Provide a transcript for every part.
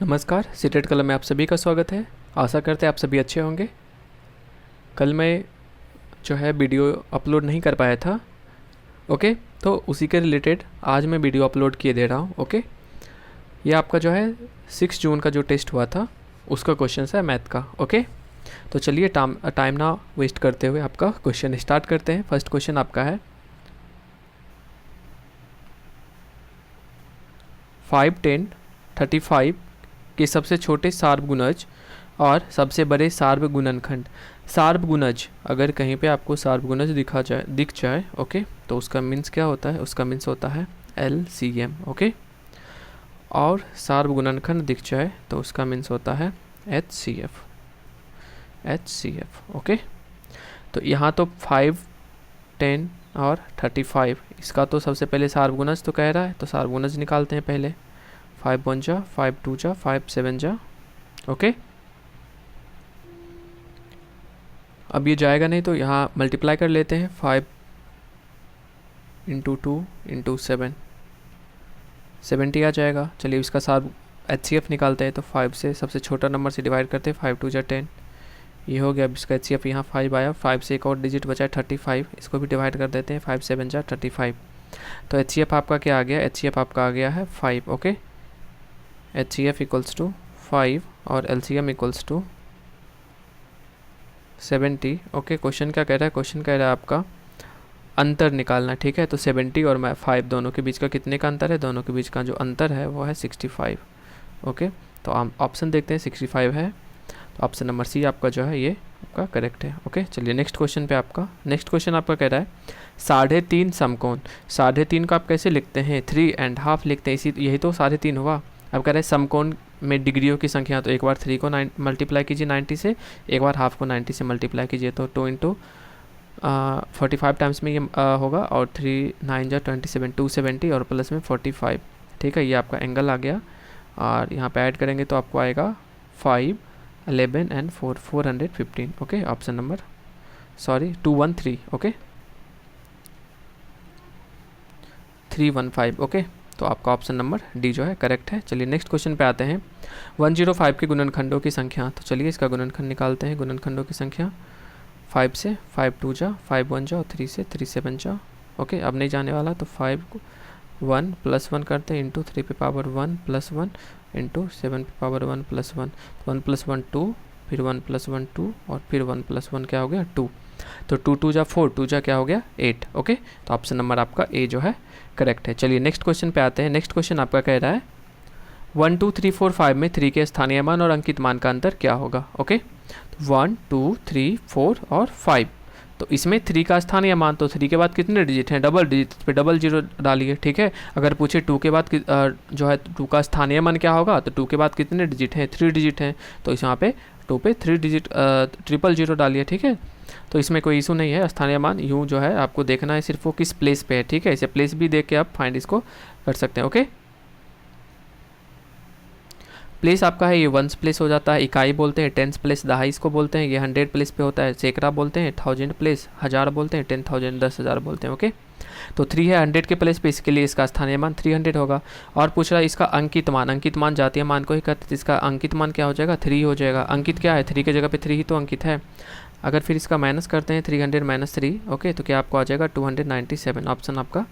नमस्कार, सीटेट कलम में आप सभी का स्वागत है। आशा करते हैं आप सभी अच्छे होंगे। कल मैं जो है वीडियो अपलोड नहीं कर पाया था, ओके, तो उसी के रिलेटेड आज मैं वीडियो अपलोड किए दे रहा हूँ। ओके, ये आपका जो है 6 जून का जो टेस्ट हुआ था उसका क्वेश्चन है मैथ का। ओके, तो चलिए टाइम ना वेस्ट करते हुए आपका क्वेश्चन स्टार्ट करते हैं। फर्स्ट क्वेश्चन आपका है 5, 10, 35 के सबसे छोटे सार्वगुणज और सबसे बड़े सार्वगुणनखंड। सार्वगुणज, अगर कहीं पे आपको सार्वगुणज दिख जाए, ओके, तो उसका मीन्स क्या होता है? उसका मीन्स होता है LCM। ओके, और सार्वगुणनखंड दिख जाए तो उसका मीन्स होता है HCF। ओके, तो यहाँ तो 5, 10 और 35 इसका तो सबसे पहले सार्वगुणज तो कह रहा है, तो सार्वगुणज निकालते हैं पहले। 5 1 जा, 5 2 जा, 5 7 जा। ओके, अब ये जाएगा नहीं तो यहाँ मल्टीप्लाई कर लेते हैं। 5 × 2 × 7, 70 आ जाएगा। चलिए इसका सार्व HCF निकालते हैं, तो 5 से सबसे छोटा नंबर से डिवाइड करते हैं। 5 2 जा 10, ये हो गया। अब इसका HCF यहाँ 5 आया। 5 से एक और डिजिट बचा 35, इसको भी डिवाइड कर देते हैं। 5 7 जा 35, तो HCF आपका क्या आ गया? HCF आपका आ गया है 5। ओके, HCF इक्वल्स टू 5 और LCM equals to 70। Okay, question क्या कह रहा है? क्वेश्चन कह रहा है आपका अंतर निकालना। ठीक है, तो 70 और 5 दोनों के बीच का कितने का अंतर है? दोनों के बीच का जो अंतर है वो है 65। ओके, तो हम ऑप्शन देखते हैं, 65 है, तो ऑप्शन नंबर सी आपका जो है ये आपका करेक्ट है। ओके, चलिए नेक्स्ट क्वेश्चन पे आपका नेक्स्ट क्वेश्चन आपका कह रहा है 3.5 समकोण। 3.5 को आप कैसे लिखते हैं? 3.5 लिखते हैं, इसी यही तो 3.5 हुआ। अब कह रहे हैं समकोण में डिग्रियों की संख्या, तो एक बार 3 को मल्टीप्लाई कीजिए 90 से, एक बार हाफ को 90 से मल्टीप्लाई कीजिए, तो 2 × 45 टाइम्स में ये होगा, और 3 9 जा 27, 270 और प्लस में 45। ठीक है, ये आपका एंगल आ गया, और यहाँ पे ऐड करेंगे तो आपको आएगा 5 11 and 4 415। Okay, option number 213। Okay, 315। Okay, तो आपका ऑप्शन नंबर डी जो है करेक्ट है। चलिए नेक्स्ट क्वेश्चन पे आते हैं। 105 के गुणनखंडों की संख्या, तो चलिए इसका गुणनखंड निकालते हैं। गुणनखंडों की संख्या 5 से 5 2 जा, 5 1 जा, और 3 से 3 7 जा। ओके, अब नहीं जाने वाला, तो 5 1 + 1 करते हैं, इंटू 3 पे पावर 1 + 1 इंटू 7 पे पावर 1 + 1, 1 + 1 2, फिर 1 + 1 2, और फिर 1 + 1 क्या हो गया? 2, तो 2 2 जा 4, 2 जा क्या हो गया? 8। ओके, तो ऑप्शन नंबर आपका ए जो है करेक्ट है। चलिए नेक्स्ट क्वेश्चन पे आते हैं। नेक्स्ट क्वेश्चन आपका कह रहा है 1 2 3 4 5 में 3 के स्थानीय मान और अंकित मान का अंतर क्या होगा? ओके, 1 2 3 4 और 5, तो इसमें 3 का स्थानीय मान, तो 3 के बाद कितने डिजिट हैं? डबल डिजिट, पे डबल जीरो डालिए। ठीक है, अगर पूछे 2 के बाद जो है 2 का स्थानीय मान क्या होगा, तो 2 के बाद कितने डिजिट हैं? 3 डिजिट हैं, तो इस यहाँ पे 2 पे 3 डिजिट 000 डालिए। ठीक है, तो इसमें कोई इशू नहीं है। स्थानीय मान यूँ जो है आपको देखना है सिर्फ वो किस प्लेस पे है। ठीक है, इसे प्लेस भी देख के आप फाइंड इसको कर सकते हैं। ओके, प्लेस आपका है ये 1 प्लेस हो जाता है, इकाई बोलते हैं। 10 प्लेस दहाई इसको बोलते हैं। ये 100 प्लेस पे होता है, सैकड़ा बोलते हैं। 1000 प्लेस 1000 बोलते हैं। 10,000 10,000 बोलते हैं। ओके, तो 3 है 100 के प्लेस पे, इसके लिए इसका स्थानीय मान 300 होगा। और पूछ रहा है इसका अंकित मान। अंकित मान जातीय मान को ही कहते हैं, इसका अंकित मान क्या हो जाएगा? 3 हो जाएगा। अंकित क्या है? 3 की जगह पे 3 ही तो अंकित है। अगर फिर इसका माइनस करते हैं 300 - 3, ओके, तो क्या आपको आ जाएगा 297। ऑप्शन आपका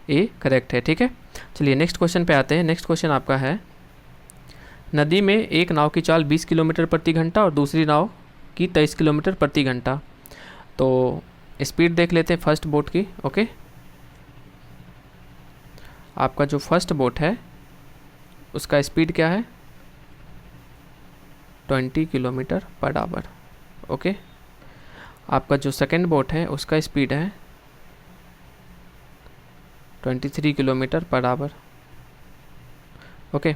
ए करेक्ट है। ठीक है, चलिए नेक्स्ट क्वेश्चन पे आते हैं। नेक्स्ट क्वेश्चन आपका है नदी में एक नाव की चाल 20 किलोमीटर प्रति घंटा और दूसरी नाव की 23 किलोमीटर प्रति घंटा। तो स्पीड देख लेते हैं फर्स्ट बोट की। ओके, आपका जो फर्स्ट बोट है उसका स्पीड क्या है? 20 किलोमीटर पर आवर। ओके, आपका जो सेकंड बोट है उसका स्पीड है 23 किलोमीटर पर आवर। ओके,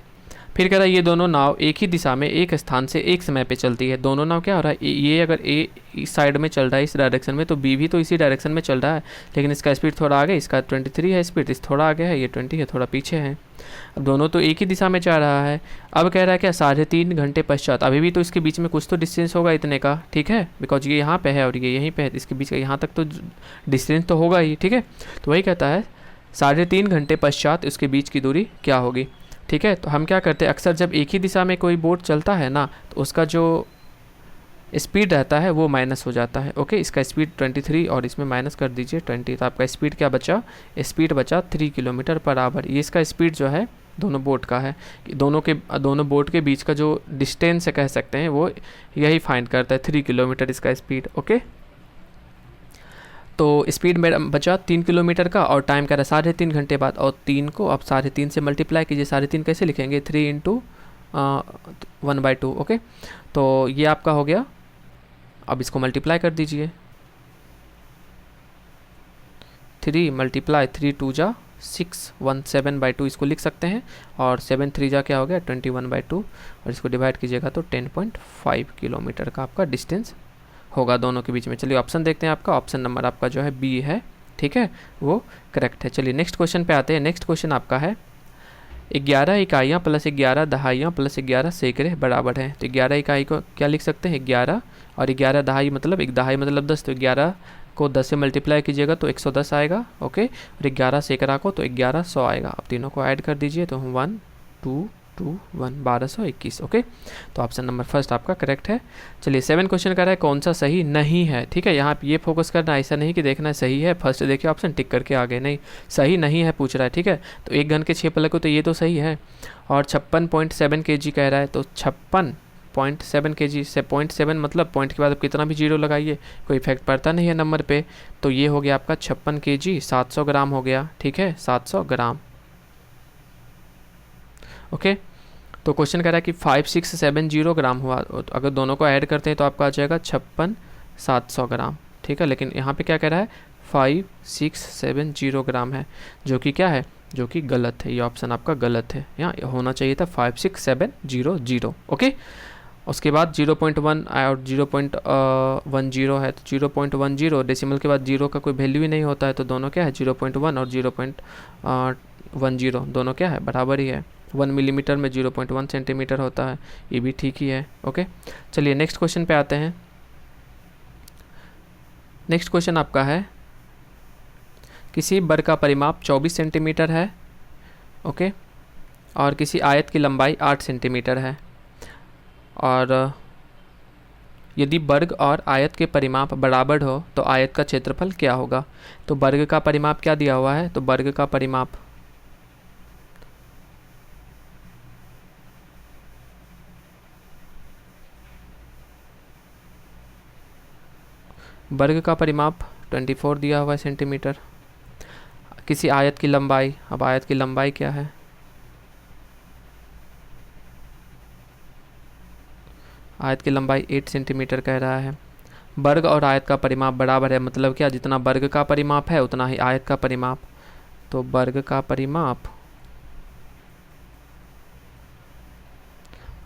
फिर कह रहा है ये दोनों नाव एक ही दिशा में एक स्थान से एक समय पे चलती है। दोनों नाव क्या हो रहा है? ये अगर ए इस साइड में चल रहा है इस डायरेक्शन में, तो बी भी तो इसी डायरेक्शन में चल रहा है, लेकिन इसका स्पीड थोड़ा आगे, इसका 23 है स्पीड, इस थोड़ा आगे है, ये 20 है, थोड़ा पीछे है। अब दोनों तो एक ही दिशा में जा रहा है। अब कह रहा है क्या 3.5 घंटे पश्चात, अभी भी तो इसके बीच में कुछ तो डिस्टेंस होगा इतने का। ठीक है, बिकॉज ये यहाँ पे है और ये यहीं पे है, इसके बीच का यहाँ तक तो डिस्टेंस तो होगा ही। ठीक है, तो वही कहता है 3.5 घंटे पश्चात इसके बीच की दूरी क्या होगी। ठीक है। तो हम क्या करते हैं, अक्सर जब एक ही दिशा में कोई बोट चलता है ना, तो उसका जो स्पीड रहता है वो माइनस हो जाता है। ओके, इसका स्पीड 23 और इसमें माइनस कर दीजिए 20, तो आपका स्पीड क्या बचा, स्पीड बचा 3 किलोमीटर पर आवर। ये इसका स्पीड जो है दोनों बोट का है, दोनों बोट के बीच का जो डिस्टेंस है कह सकते हैं वो यही फाइंड करता है, 3 किलोमीटर इसका स्पीड। ओके, तो स्पीड मेरा बचा 3 किलोमीटर का और टाइम कह रहा है 3.5 घंटे बाद, और 3 को अब 3.5 से मल्टीप्लाई कीजिए। 3.5 कैसे लिखेंगे, 3 इंटू 1/2। ओके, तो ये आपका हो गया। अब इसको मल्टीप्लाई कर दीजिए, 3 मल्टीप्लाई 3 2 जा 6, 17/2 इसको लिख सकते हैं, और 7 3 जा क्या हो गया 21/2, और इसको डिवाइड कीजिएगा तो 10.5 किलोमीटर का आपका डिस्टेंस होगा दोनों के बीच में। चलिए ऑप्शन देखते हैं, आपका ऑप्शन नंबर आपका जो है बी है, ठीक है, वो करेक्ट है। चलिए नेक्स्ट क्वेश्चन पे आते हैं। नेक्स्ट क्वेश्चन आपका है 11 इकाइयाँ प्लस 11 दहाइयाँ प्लस 11 सैकड़े बराबर हैं। तो 11 इकाई को क्या लिख सकते हैं 11, और 11 दहाई मतलब 1 दहाई मतलब 10, तो 11 को 10 से मल्टीप्लाई कीजिएगा तो 110 आएगा। ओके, और 11 सैकड़ा को तो 1100 आएगा। अब तीनों को ऐड कर दीजिए तो 1 2 2 1 1221। ओके, तो ऑप्शन नंबर फर्स्ट आपका करेक्ट है। चलिए 7 क्वेश्चन कर रहा है कौन सा सही नहीं है। ठीक है, यहाँ पे ये फोकस करना, ऐसा नहीं कि देखना है सही है फर्स्ट देखिए ऑप्शन टिक करके आगे, नहीं, सही नहीं है पूछ रहा है। ठीक है, तो 1 घन के 6 पलक हो तो ये तो सही है, और 56.7 kg कह रहा है, तो 56.7 kg से 0.7 मतलब पॉइंट के बाद आप कितना भी जीरो लगाइए कोई इफेक्ट पड़ता नहीं है नंबर पे। तो ये हो गया आपका 56 kg 700 ग्राम हो गया। ठीक है, 700 ग्राम। ओके, तो क्वेश्चन कह रहा है कि 5670 ग्राम हुआ, तो अगर दोनों को ऐड करते हैं तो आपका आ जाएगा 56,700 ग्राम। ठीक है, लेकिन यहाँ पे क्या कह रहा है 5670 ग्राम है, जो कि क्या है, जो कि गलत है। ये ऑप्शन आपका गलत है, यहाँ होना चाहिए था 56700। ओके, उसके बाद 0.1 और 0.10 है, तो 0.10 डेसिमल के बाद जीरो का कोई वैल्यू ही नहीं होता है, तो दोनों क्या है 0.1 और 0.10 दोनों क्या है बराबर ही है। 1 मिलीमीटर में 0.1 सेंटीमीटर होता है, ये भी ठीक ही है। ओके, चलिए नेक्स्ट क्वेश्चन पे आते हैं। नेक्स्ट क्वेश्चन आपका है किसी वर्ग का परिमाप 24 सेंटीमीटर है। ओके, और किसी आयत की लंबाई 8 सेंटीमीटर है, और यदि वर्ग और आयत के परिमाप बराबर हो तो आयत का क्षेत्रफल क्या होगा। तो वर्ग का परिमाप क्या दिया हुआ है, तो वर्ग का परिमाप वर्ग का परिमाप 24 दिया हुआ है सेंटीमीटर। किसी आयत की लंबाई, अब आयत की लंबाई क्या है, आयत की लंबाई 8 सेंटीमीटर कह रहा है। वर्ग और आयत का परिमाप बराबर है, मतलब क्या, जितना वर्ग का परिमाप है उतना ही आयत का परिमाप। तो वर्ग का परिमाप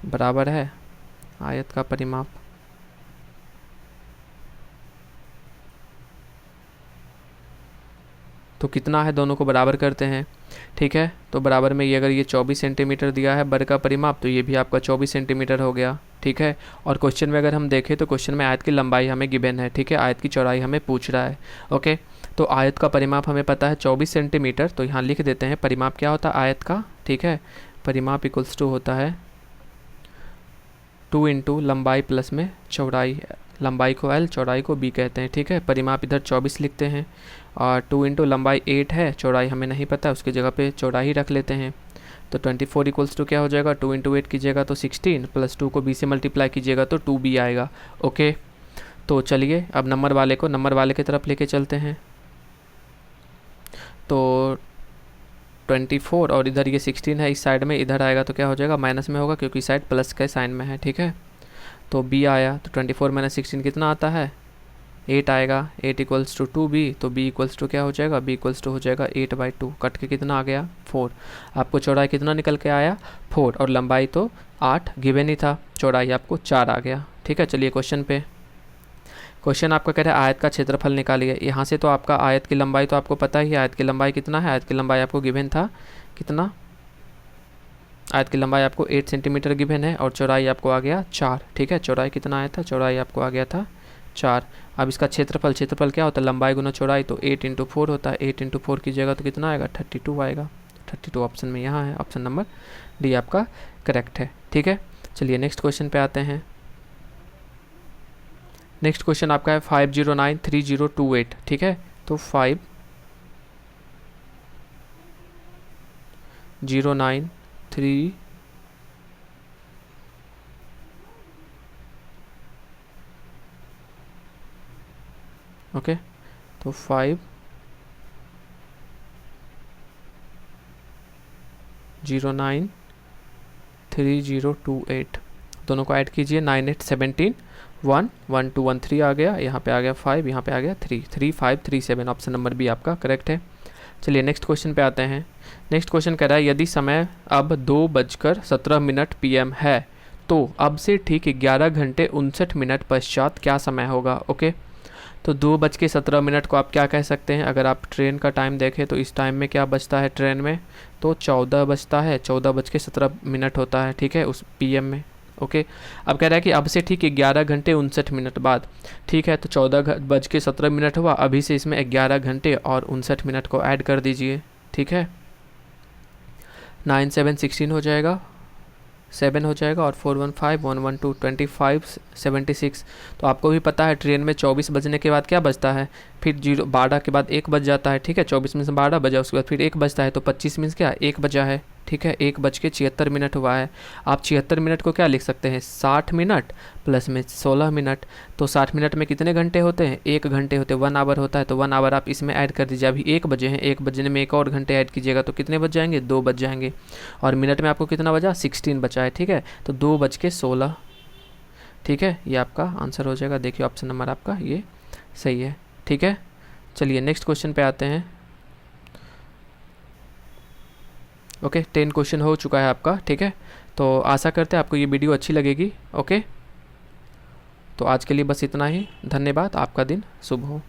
बराबर है आयत का परिमाप। तो कितना है, दोनों को बराबर करते हैं। ठीक है, तो बराबर में ये अगर ये 24 सेंटीमीटर दिया है वर्ग का परिमाप, तो ये भी आपका 24 सेंटीमीटर हो गया। ठीक है, और क्वेश्चन में अगर हम देखें तो क्वेश्चन में आयत की लंबाई हमें गिवन है। ठीक है, आयत की चौड़ाई हमें पूछ रहा है। ओके, तो आयत का परिमाप हमें पता है 24 सेंटीमीटर, तो यहाँ लिख देते हैं परिमाप क्या होता है आयत का। ठीक है, परिमाप इक्वल्स टू होता है 2 इंटू लंबाई प्लस में चौड़ाई, लंबाई को L चौड़ाई को B कहते हैं। ठीक है, परिमाप इधर 24 लिखते हैं, और 2 इंटू लंबाई 8 है, चौड़ाई हमें नहीं पता, उसकी जगह पे चौड़ाई ही रख लेते हैं। तो 24 इक्वल्स टू क्या हो जाएगा, 2 इंटू 8 कीजिएगा तो 16, प्लस 2 को B से मल्टीप्लाई कीजिएगा तो 2B आएगा। ओके, तो चलिए अब नंबर वाले की तरफ लेके चलते हैं। तो 24 और इधर ये 16 है, इस साइड में इधर आएगा तो क्या हो जाएगा माइनस में होगा, क्योंकि साइड प्लस के साइन में है। ठीक है, तो B आया, तो 24 माइनस 16 कितना आता है 8 आएगा। 8 इक्वल्स टू 2B, तो B इक्वल्स टू क्या हो जाएगा, B इक्वल्स टू हो जाएगा 8/2, कट के कितना आ गया 4। आपको चौड़ाई कितना निकल के आया 4, और लंबाई तो 8 गिवन ही था, चौड़ाई आपको 4 आ गया। ठीक है, चलिए क्वेश्चन पे। क्वेश्चन आपका कह रहा है आयत का क्षेत्रफल निकालिए। यहाँ से तो आपका आयत की लंबाई तो आपको पता ही है, आयत की लंबाई कितना है, आयत की लंबाई आपको गिवन था कितना, आयत की लंबाई आपको 8 सेंटीमीटर गिवन है, और चौड़ाई आपको आ गया 4। ठीक है, चौड़ाई कितना आया था, चौड़ाई आपको आ गया था 4। अब इसका क्षेत्रफल क्या होता है, लंबाई गुना चौड़ाई, तो 8 इंटू 4 होता है। 8 इंटू 4 की जगह तो कितना आएगा 32 आएगा। 32 ऑप्शन में यहाँ है, ऑप्शन नंबर डी आपका करेक्ट है। ठीक है, चलिए नेक्स्ट क्वेश्चन पे आते हैं। नेक्स्ट क्वेश्चन आपका है 5093028। ठीक है, तो 5093 ओके, तो 5093028 दोनों को ऐड कीजिए। 9 8 17 1 1 2 1 3 आ गया, यहाँ पे आ गया 5, यहाँ पे आ गया 3 3 5 3 7। ऑप्शन नंबर बी आपका करेक्ट है। चलिए नेक्स्ट क्वेश्चन पे आते हैं। नेक्स्ट क्वेश्चन कह रहा है यदि समय अब 2:17 PM है तो अब से ठीक 11 घंटे 59 मिनट पश्चात क्या समय होगा। ओके, तो 2:17 को आप क्या कह सकते हैं। अगर आप ट्रेन का टाइम देखें तो इस टाइम में क्या बजता है ट्रेन में, तो 14 बजता है, 14:17 होता है। ठीक है, उस PM में। ओके, अब कह रहा है कि अब से ठीक 11 घंटे 59 मिनट बाद। ठीक है, तो 14:17 हुआ, अभी से इसमें 11 घंटे और 59 मिनट को ऐड कर दीजिए। ठीक है, 9 7 16 हो जाएगा, 7 हो जाएगा, और 4 1 5 1 1 2 25 76। तो आपको भी पता है ट्रेन में 24 बजने के बाद क्या बजता है, फिर 12 के बाद 1 बज जाता है। ठीक है, 24 में से 12 बजा, उसके बाद फिर 1 बजता है, तो 25 मीन्स क्या 1 बजा है। ठीक है, 1:76 हुआ है। आप 76 मिनट को क्या लिख सकते हैं, 60 मिनट प्लस में 16 मिनट। तो 60 मिनट में कितने घंटे होते हैं, 1 घंटे होते हैं, 1 आवर होता है। तो 1 आवर आप इसमें ऐड कर दीजिए। अभी 1 बजे हैं, 1 बजने में 1 और घंटे ऐड कीजिएगा तो कितने बज जाएंगे, 2 बज जाएंगे। और मिनट में आपको कितना बजा, 16 बचा है। ठीक है, तो 2:16। ठीक है, ये आपका आंसर हो जाएगा। देखिए ऑप्शन नंबर आपका ये सही है। ठीक है, चलिए नेक्स्ट क्वेश्चन पे आते हैं। ओके, 10 क्वेश्चन हो चुका है आपका। ठीक है, तो आशा करते हैं आपको ये वीडियो अच्छी लगेगी। ओके, तो आज के लिए बस इतना ही। धन्यवाद, आपका दिन शुभ हो।